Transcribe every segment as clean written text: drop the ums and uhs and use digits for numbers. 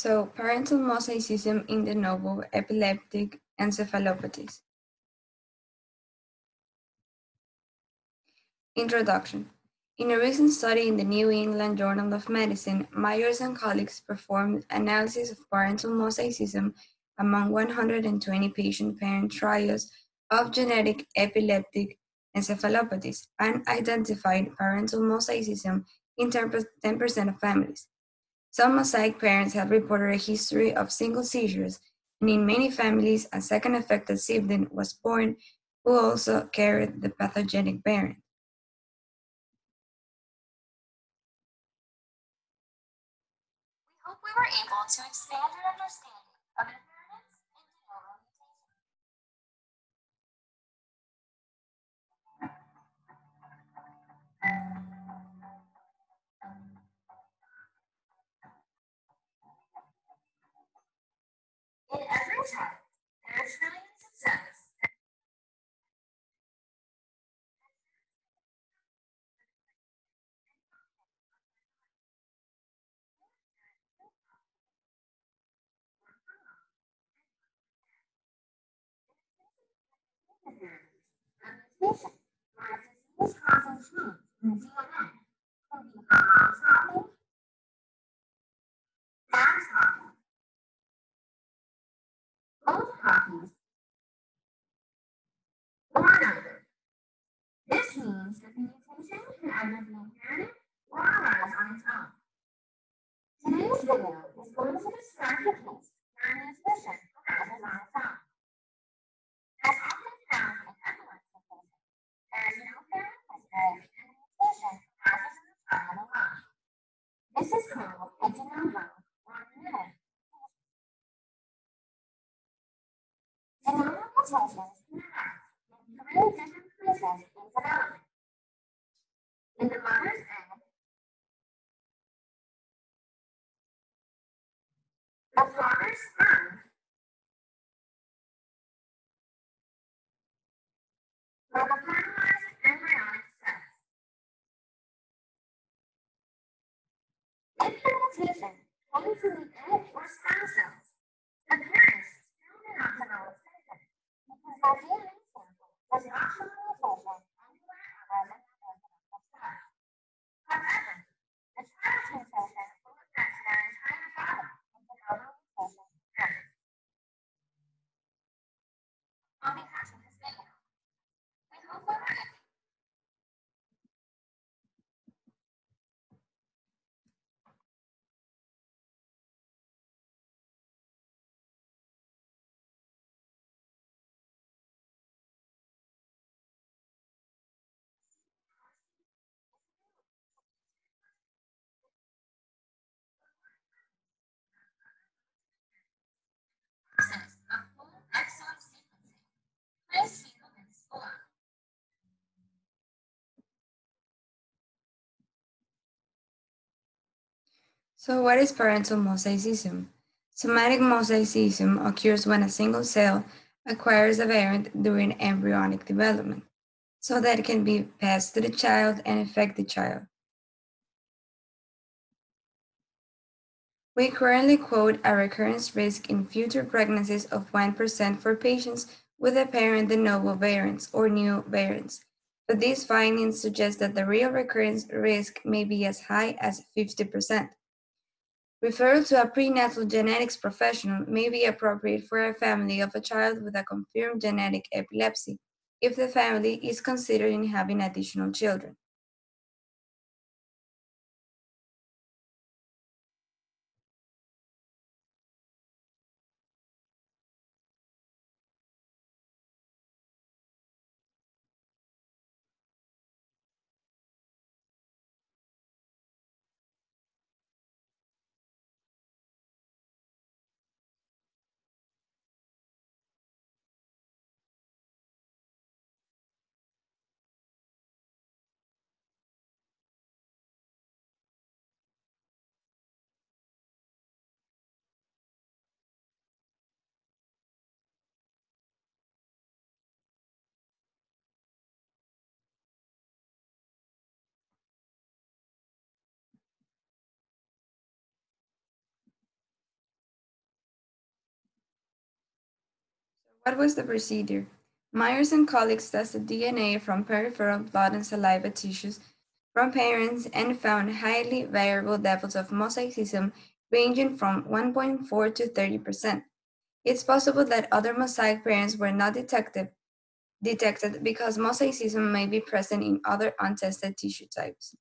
So, parental mosaicism in the Novo, Epileptic, Encephalopathies. Introduction. In a recent study in the New England Journal of Medicine, Myers and colleagues performed analysis of parental mosaicism among 120 patient-parent trials of genetic epileptic encephalopathies and identified parental mosaicism in 10% of families. Some mosaic parents have reported a history of single seizures, and in many families, a second affected sibling was born who also carried the pathogenic variant. We hope we were able to expand your understanding of inheritance and de novo mutation. In every child, there are trillions of cells that mutation or a disease-causing change in the DNA can be a mom's copy, dad's copy, both copies, or neither. This means that the mutation can either be inherited or arise on its own. Today's video is going to describe the case where a mutation arises on its own. As often found in epilepsy cases, there is no parent history and the mutation arises in the child alone. This is called a de novo or genetic mutation. De novo mutations can arise in three different places in development. In the mother's egg, the father's sperm, or the fertilized embryonic cells. If the mutation came from the egg or sperm cells, the parents still do not develop symptoms because their DNA sample does not show the mutation anywhere other than the reproductive cells. However, the child's mutation will affect their entire body if the novel mutation occurs. On behalf of this video, we hope we were able process of whole exome sequencing. Please see the links below. So, what is parental mosaicism? Somatic mosaicism occurs when a single cell acquires a variant during embryonic development, so that it can be passed to the child and affect the child. We currently quote a recurrence risk in future pregnancies of 1% for patients with apparent de novo variants or new variants, but these findings suggest that the real recurrence risk may be as high as 50%. Referral to a prenatal genetics professional may be appropriate for a family of a child with a confirmed genetic epilepsy if the family is considering having additional children. What was the procedure? Myers and colleagues tested DNA from peripheral blood and saliva tissues from parents and found highly variable levels of mosaicism ranging from 1.4 to 30%. It's possible that other mosaic parents were not detected because mosaicism may be present in other untested tissue types.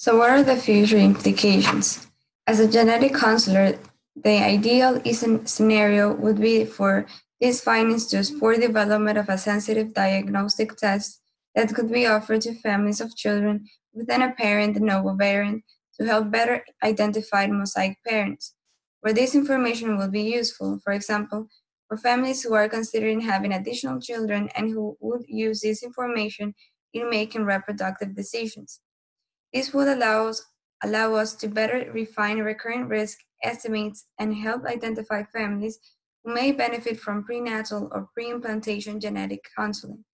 So, what are the future implications? As a genetic counselor, the ideal scenario would be for these findings to support development of a sensitive diagnostic test that could be offered to families of children with an apparent Novo variant to help better identify mosaic parents. Where this information will be useful, for example, for families who are considering having additional children and who would use this information in making reproductive decisions. This would allow us to better refine recurrent risk estimates and help identify families who may benefit from prenatal or pre-implantation genetic counseling.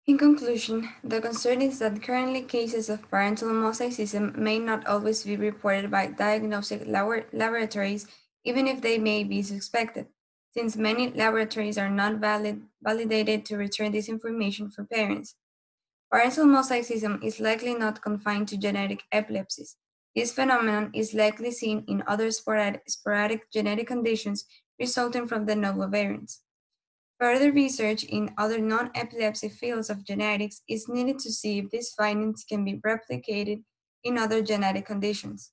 In conclusion, the concern is that currently cases of parental mosaicism may not always be reported by diagnostic laboratories, even if they may be suspected, since many laboratories are not validated to return this information for parents. Parental mosaicism is likely not confined to genetic epilepsies. This phenomenon is likely seen in other sporadic genetic conditions resulting from the novel variants. Further research in other non-epilepsy fields of genetics is needed to see if these findings can be replicated in other genetic conditions.